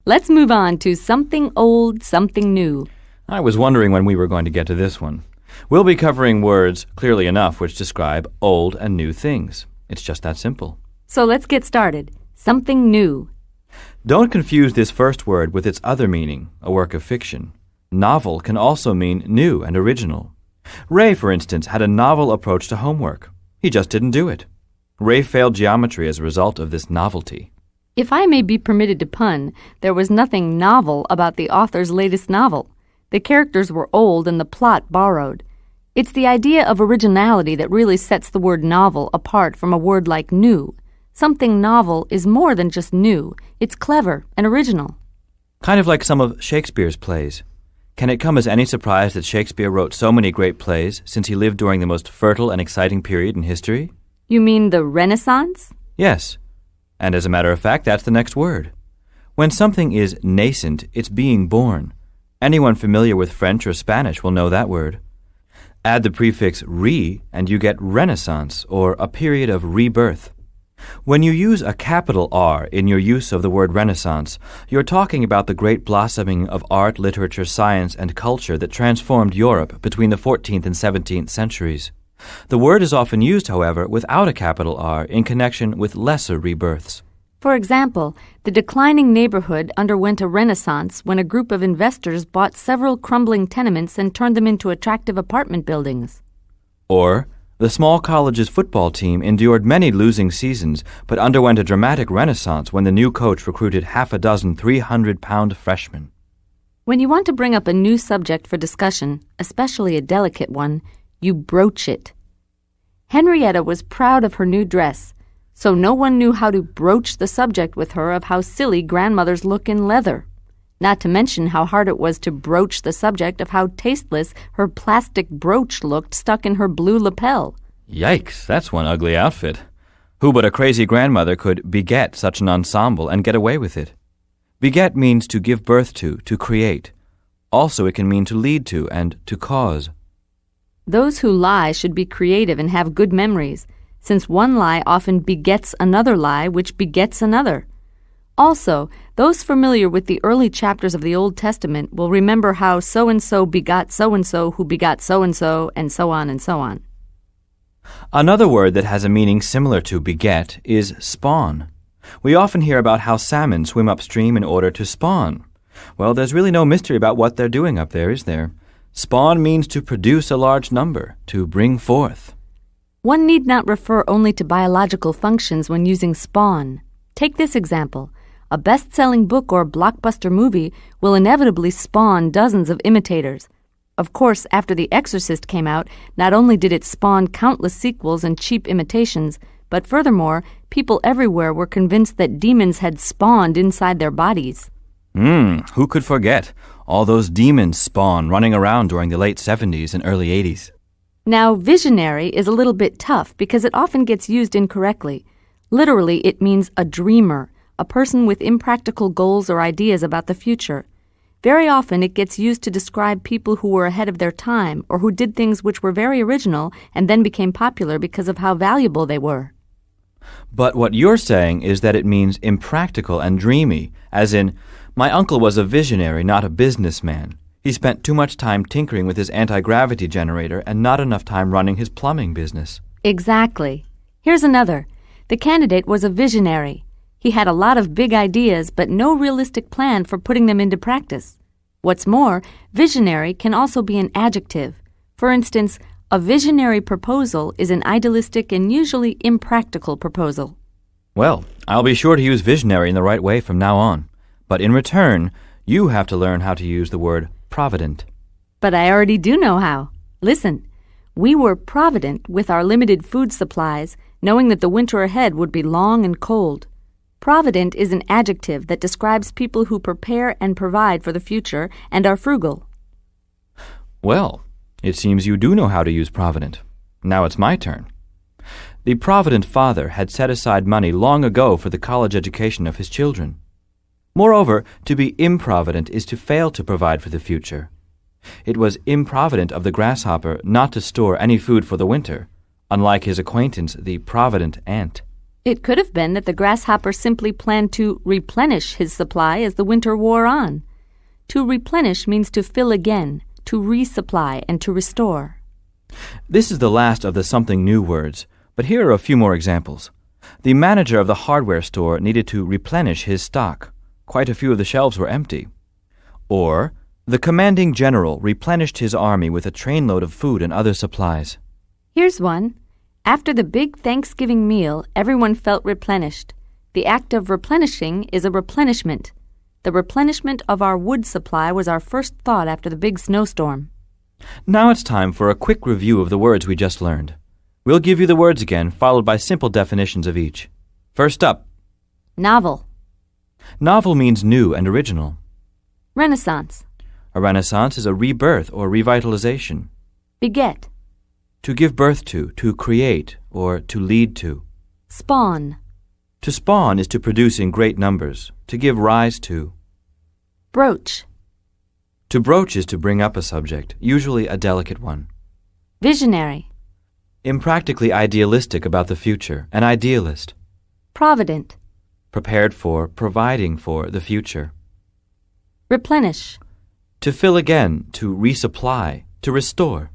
Let's move on to something old, something new. I was wondering when we were going to get to this one. We'll be covering words, clearly enough, which describe old and new things. It's just that simple. So let's get started. Something new. Don't confuse this first word with its other meaning, a work of fiction. Novel can also mean new and original. Ray, for instance, had a novel approach to homework. He just didn't do it. Ray failed geometry as a result of this novelty. If I may be permitted to pun, there was nothing novel about the author's latest novel. The characters were old and the plot borrowed. It's the idea of originality that really sets the word novel apart from a word like new. Something novel is more than just new. It's clever and original. Kind of like some of Shakespeare's plays. Can it come as any surprise that Shakespeare wrote so many great plays since he lived during the most fertile and exciting period in history? You mean the Renaissance? Yes. And as a matter of fact, that's the next word. When something is nascent, it's being born. Anyone familiar with French or Spanish will know that word. Add the prefix re, and you get Renaissance, or a period of rebirth. When you use a capital R in your use of the word Renaissance, you're talking about the great blossoming of art, literature, science, and culture that transformed Europe between the 14th and 17th centuries. The word is often used, however, without a capital R in connection with lesser rebirths. For example, the declining neighborhood underwent a renaissance when a group of investors bought several crumbling tenements and turned them into attractive apartment buildings. Or, the small college's football team endured many losing seasons, but underwent a dramatic renaissance when the new coach recruited half a dozen 300-pound freshmen. When you want to bring up a new subject for discussion, especially a delicate one, you broach it. Henrietta was proud of her new dress, so no one knew how to broach the subject with her of how silly grandmothers look in leather. Not to mention how hard it was to broach the subject of how tasteless her plastic brooch looked stuck in her blue lapel. Yikes, that's one ugly outfit. Who but a crazy grandmother could beget such an ensemble and get away with it? Beget means to give birth to create. Also, it can mean to lead to and to cause. Those who lie should be creative and have good memories, since one lie often begets another lie, which begets another. Also, those familiar with the early chapters of the Old Testament will remember how so-and-so begot so-and-so who begot so-and-so, and so on and so on. Another word that has a meaning similar to beget is spawn. We often hear about how salmon swim upstream in order to spawn. Well, there's really no mystery about what they're doing up there, is there? Spawn means to produce a large number, to bring forth. One need not refer only to biological functions when using spawn. Take this example. A best-selling book or blockbuster movie will inevitably spawn dozens of imitators. Of course, after The Exorcist came out, not only did it spawn countless sequels and cheap imitations, but furthermore, people everywhere were convinced that demons had spawned inside their bodies. Who could forget all those demons spawn running around during the late 70s and early 80s? Now, visionary is a little bit tough because it often gets used incorrectly. Literally, it means a dreamer, a person with impractical goals or ideas about the future. Very often, it gets used to describe people who were ahead of their time or who did things which were very original and then became popular because of how valuable they were. But what you're saying is that it means impractical and dreamy, as in, my uncle was a visionary, not a businessman. He spent too much time tinkering with his anti-gravity generator and not enough time running his plumbing business. Exactly. Here's another. The candidate was a visionary. He had a lot of big ideas, but no realistic plan for putting them into practice. What's more, visionary can also be an adjective. For instance, a visionary proposal is an idealistic and usually impractical proposal. Well, I'll be sure to use visionary in the right way from now on. But in return, you have to learn how to use the word provident. But I already do know how. Listen, we were provident with our limited food supplies, knowing that the winter ahead would be long and cold. Provident is an adjective that describes people who prepare and provide for the future and are frugal. Well, it seems you do know how to use provident. Now it's my turn. The provident father had set aside money long ago for the college education of his children. Moreover, to be improvident is to fail to provide for the future. It was improvident of the grasshopper not to store any food for the winter, unlike his acquaintance, the provident ant. It could have been that the grasshopper simply planned to replenish his supply as the winter wore on. To replenish means to fill again, to resupply, and to restore. This is the last of the something new words, but here are a few more examples. The manager of the hardware store needed to replenish his stock. Quite a few of the shelves were empty. Or, the commanding general replenished his army with a trainload of food and other supplies. Here's one. After the big Thanksgiving meal, everyone felt replenished. The act of replenishing is a replenishment. The replenishment of our wood supply was our first thought after the big snowstorm. Now it's time for a quick review of the words we just learned. We'll give you the words again, followed by simple definitions of each. First up, Novel. novel means new and original. Renaissance. A renaissance is a rebirth or revitalization. Beget. To give birth to create, or to lead to. Spawn. To spawn is to produce in great numbers, to give rise to. Broach. To broach is to bring up a subject, usually a delicate one. Visionary. Impractically idealistic about the future, an idealist. Provident. Prepared for, providing for the future. Replenish. To fill again, to resupply, to restore.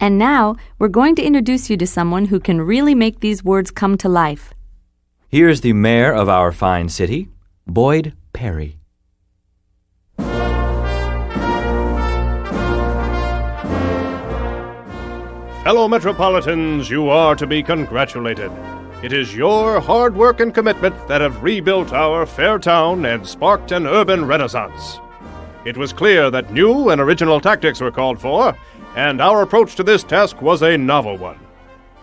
And now, we're going to introduce you to someone who can really make these words come to life. Here's the mayor of our fine city, Boyd Perry. Fellow Metropolitans, you are to be congratulated. It is your hard work and commitment that have rebuilt our fair town and sparked an urban renaissance. It was clear that new and original tactics were called for, and our approach to this task was a novel one.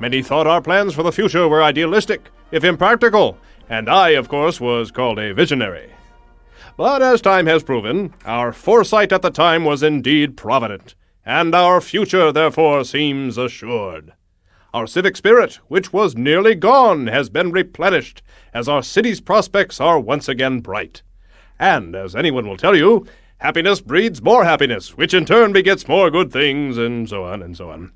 Many thought our plans for the future were idealistic, if impractical, and I, of course, was called a visionary. But as time has proven, our foresight at the time was indeed provident, and our future, therefore, seems assured. Our civic spirit, which was nearly gone, has been replenished, as our city's prospects are once again bright. And, as anyone will tell you, happiness breeds more happiness, which in turn begets more good things, and so on and so on.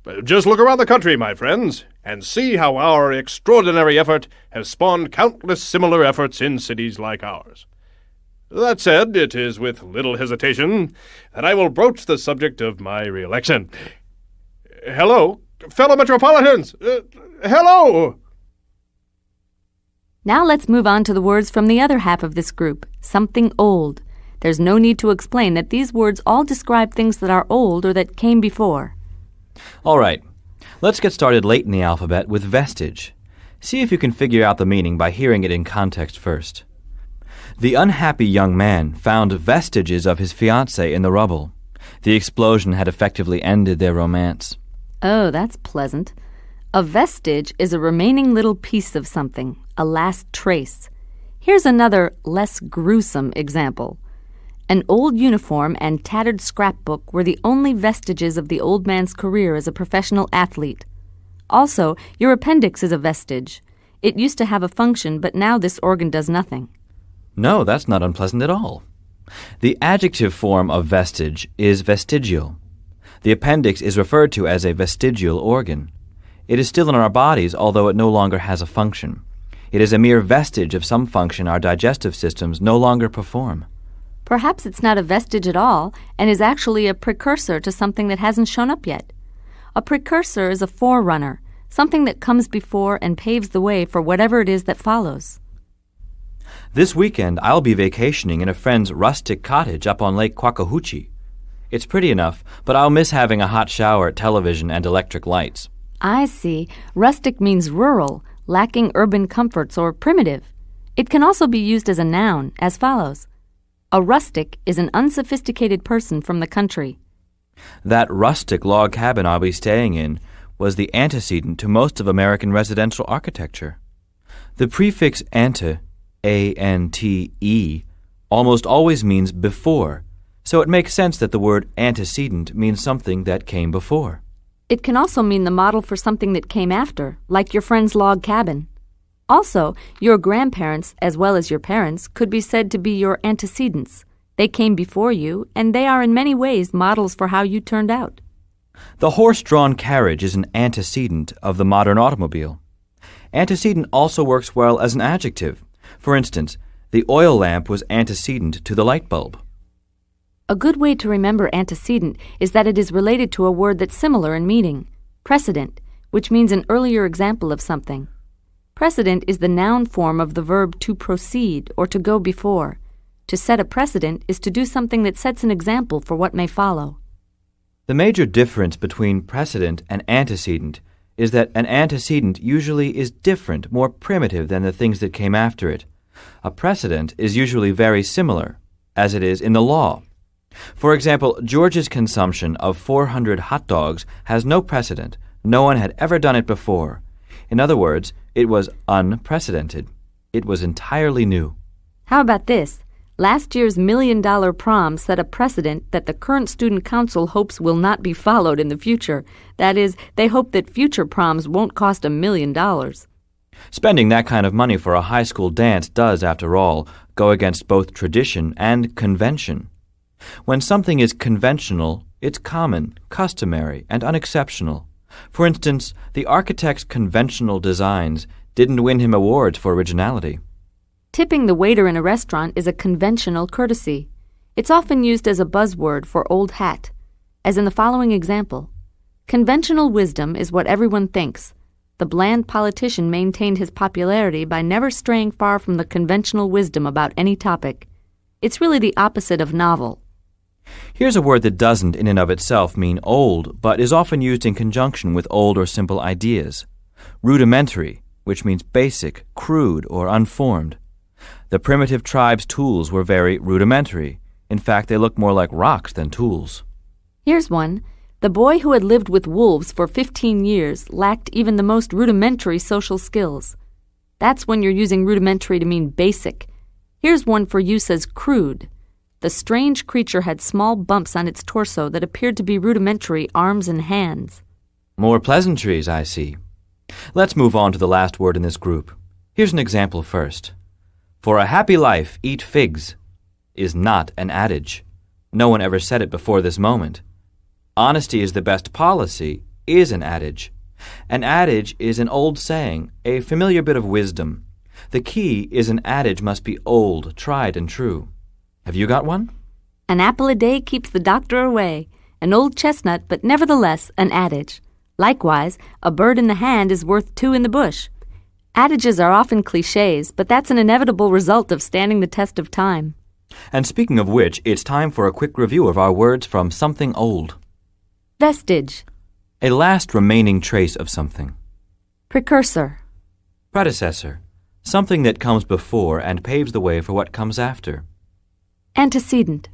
But just look around the country, my friends, and see how our extraordinary effort has spawned countless similar efforts in cities like ours. That said, it is with little hesitation that I will broach the subject of my re-election. Hello, fellow Metropolitans! Hello! Now let's move on to the words from the other half of this group, something old. There's no need to explain that these words all describe things that are old or that came before. All right, let's get started late in the alphabet with vestige. See if you can figure out the meaning by hearing it in context first. The unhappy young man found vestiges of his fiancée in the rubble. The explosion had effectively ended their romance. Oh, that's pleasant. A vestige is a remaining little piece of something, a last trace. Here's another, less gruesome example. An old uniform and tattered scrapbook were the only vestiges of the old man's career as a professional athlete. Also, your appendix is a vestige. It used to have a function, but now this organ does nothing. No, that's not unpleasant at all. The adjective form of vestige is vestigial. The appendix is referred to as a vestigial organ. It is still in our bodies, although it no longer has a function. It is a mere vestige of some function our digestive systems no longer perform. Perhaps it's not a vestige at all, and is actually a precursor to something that hasn't shown up yet. A precursor is a forerunner, something that comes before and paves the way for whatever it is that follows. This weekend, I'll be vacationing in a friend's rustic cottage up on Lake Kwakahuchi. It's pretty enough, but I'll miss having a hot shower, television, and electric lights. I see. Rustic means rural, lacking urban comforts, or primitive. It can also be used as a noun, as follows. A rustic is an unsophisticated person from the country. That rustic log cabin I'll be staying in was the antecedent to most of American residential architecture. The prefix ante, A-N-T-E, almost always means before, so it makes sense that the word antecedent means something that came before. It can also mean the model for something that came after, like your friend's log cabin. Also, your grandparents, as well as your parents, could be said to be your antecedents. They came before you, and they are in many ways models for how you turned out. The horse-drawn carriage is an antecedent of the modern automobile. Antecedent also works well as an adjective. For instance, the oil lamp was antecedent to the light bulb. A good way to remember antecedent is that it is related to a word that's similar in meaning, precedent, which means an earlier example of something. Precedent is the noun form of the verb to proceed or to go before. To set a precedent is to do something that sets an example for what may follow. The major difference between precedent and antecedent is that an antecedent usually is different, more primitive than the things that came after it. A precedent is usually very similar, as it is in the law. For example, George's consumption of 400 hot dogs has no precedent. No one had ever done it before. In other words, it was unprecedented. It was entirely new. How about this? Last year's $1 million prom set a precedent that the current student council hopes will not be followed in the future. That is, they hope that future proms won't cost $1 million. Spending that kind of money for a high school dance does, after all, go against both tradition and convention. When something is conventional, it's common, customary, and unexceptional. For instance, the architect's conventional designs didn't win him awards for originality. Tipping the waiter in a restaurant is a conventional courtesy. It's often used as a buzzword for old hat, as in the following example. Conventional wisdom is what everyone thinks. The bland politician maintained his popularity by never straying far from the conventional wisdom about any topic. It's really the opposite of novel. Here's a word that doesn't in and of itself mean old, but is often used in conjunction with old or simple ideas. Rudimentary, which means basic, crude, or unformed. The primitive tribe's tools were very rudimentary. In fact, they looked more like rocks than tools. Here's one. The boy who had lived with wolves for 15 years lacked even the most rudimentary social skills. That's when you're using rudimentary to mean basic. Here's one for use as crude. The strange creature had small bumps on its torso that appeared to be rudimentary arms and hands. More pleasantries, I see. Let's move on to the last word in this group. Here's an example first. For a happy life, eat figs is not an adage. No one ever said it before this moment. Honesty is the best policy is an adage. An adage is an old saying, a familiar bit of wisdom. The key is an adage must be old, tried, and true. Have you got one? An apple a day keeps the doctor away. An old chestnut, but nevertheless an adage. Likewise, a bird in the hand is worth two in the bush. Adages are often cliches, but that's an inevitable result of standing the test of time. And speaking of which, it's time for a quick review of our words from something old. Vestige. A last remaining trace of something. Precursor. Predecessor. Something that comes before and paves the way for what comes after. Antecedent.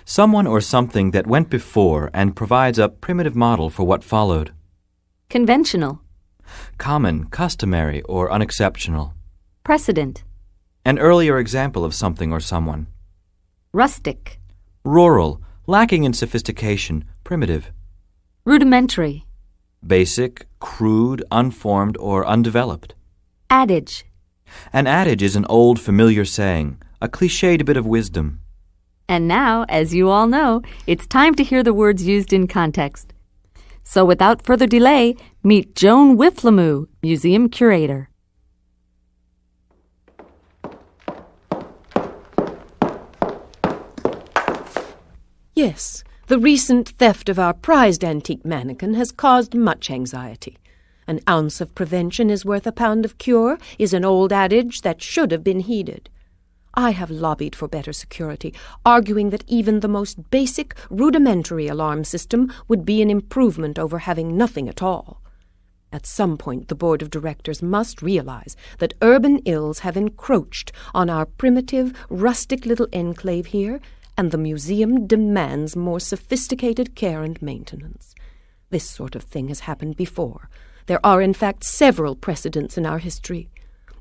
Someone or something that went before and provides a primitive model for what followed. Conventional. Common, customary, or unexceptional. Precedent. An earlier example of something or someone. Rustic. Rural, lacking in sophistication, primitive. Rudimentary. Basic, crude, unformed, or undeveloped. Adage. An adage is an old familiar saying, a cliched bit of wisdom. And now, as you all know, it's time to hear the words used in context. So without further delay, meet Joan Wiflamoo, Museum Curator. Yes, the recent theft of our prized antique mannequin has caused much anxiety. An ounce of prevention is worth a pound of cure is an old adage that should have been heeded. I have lobbied for better security, arguing that even the most basic, rudimentary alarm system would be an improvement over having nothing at all. At some point, the board of directors must realize that urban ills have encroached on our primitive, rustic little enclave here, and the museum demands more sophisticated care and maintenance. This sort of thing has happened before. There are, in fact, several precedents in our history.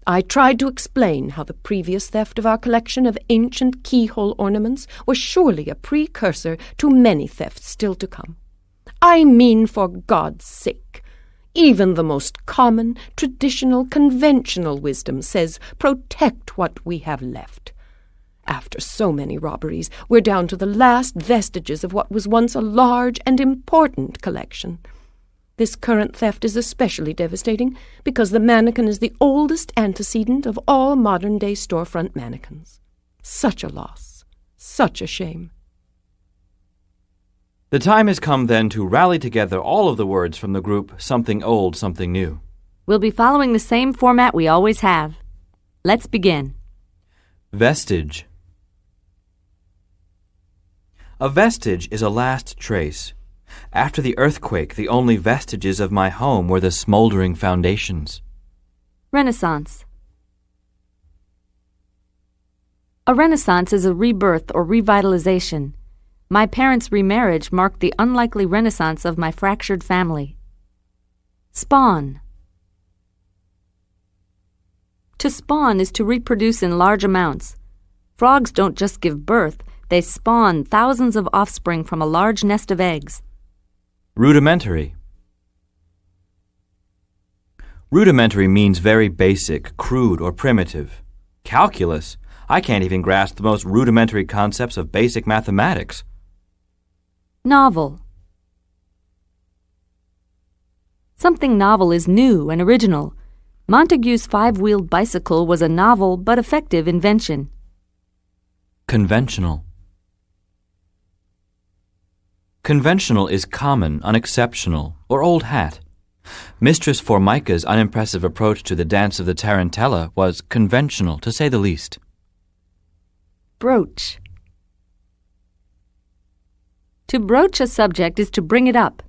I tried to explain how the previous theft of our collection of ancient keyhole ornaments was surely a precursor to many thefts still to come. I mean, for God's sake, even the most common, traditional, conventional wisdom says, protect what we have left. After so many robberies, we're down to the last vestiges of what was once a large and important collection. This current theft is especially devastating because the mannequin is the oldest antecedent of all modern-day storefront mannequins. Such a loss. Such a shame. The time has come then to rally together all of the words from the group Something Old, Something New. We'll be following the same format we always have. Let's begin. Vestige. A vestige is a last trace. After the earthquake, the only vestiges of my home were the smoldering foundations. Renaissance. A renaissance is a rebirth or revitalization. My parents' remarriage marked the unlikely renaissance of my fractured family. Spawn. To spawn is to reproduce in large amounts. Frogs don't just give birth, they spawn thousands of offspring from a large nest of eggs. Rudimentary. Rudimentary means very basic, crude, or primitive. Calculus? I can't even grasp the most rudimentary concepts of basic mathematics. Novel. Something novel is new and original. Montague's five-wheeled bicycle was a novel but effective invention. Conventional. Conventional is common, unexceptional, or old hat. Mistress Formica's unimpressive approach to the dance of the tarantella was conventional, to say the least. Broach. To broach a subject is to bring it up.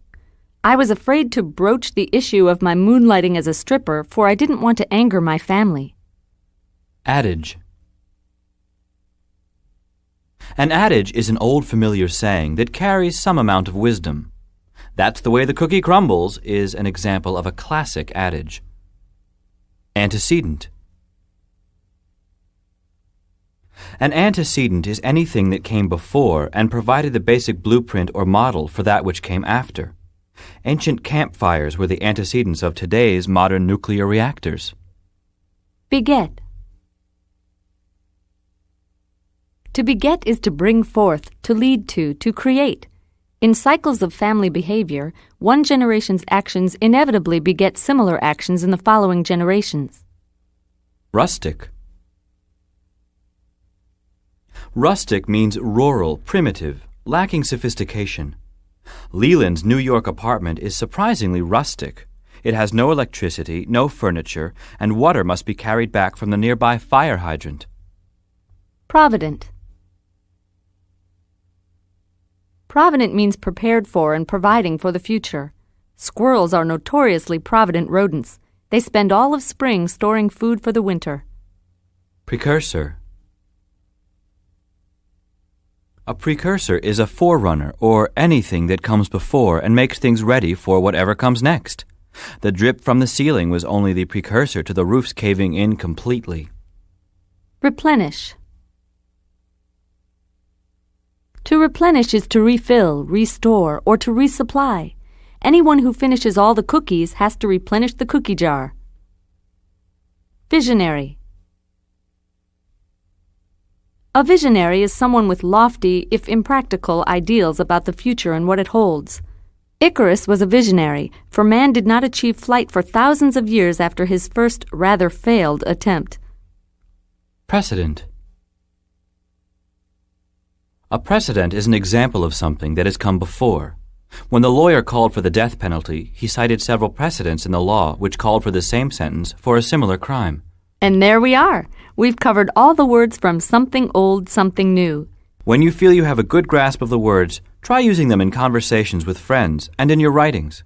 I was afraid to broach the issue of my moonlighting as a stripper, for I didn't want to anger my family. Adage. An adage is an old familiar saying that carries some amount of wisdom. That's the way the cookie crumbles is an example of a classic adage. Antecedent. An antecedent is anything that came before and provided the basic blueprint or model for that which came after. Ancient campfires were the antecedents of today's modern nuclear reactors. Beget. To beget is to bring forth, to lead to create. In cycles of family behavior, one generation's actions inevitably beget similar actions in the following generations. Rustic. Rustic means rural, primitive, lacking sophistication. Leland's New York apartment is surprisingly rustic. It has no electricity, no furniture, and water must be carried back from the nearby fire hydrant. Provident. Provident means prepared for and providing for the future. Squirrels are notoriously provident rodents. They spend all of spring storing food for the winter. Precursor. A precursor is a forerunner or anything that comes before and makes things ready for whatever comes next. The drip from the ceiling was only the precursor to the roof's caving in completely. Replenish. To replenish is to refill, restore, or to resupply. Anyone who finishes all the cookies has to replenish the cookie jar. Visionary. A visionary is someone with lofty, if impractical, ideals about the future and what it holds. Icarus was a visionary, for man did not achieve flight for thousands of years after his first, rather failed attempt. Precedent. A precedent is an example of something that has come before. When the lawyer called for the death penalty, he cited several precedents in the law which called for the same sentence for a similar crime. And there we are. We've covered all the words from Something Old, Something New. When you feel you have a good grasp of the words, try using them in conversations with friends and in your writings.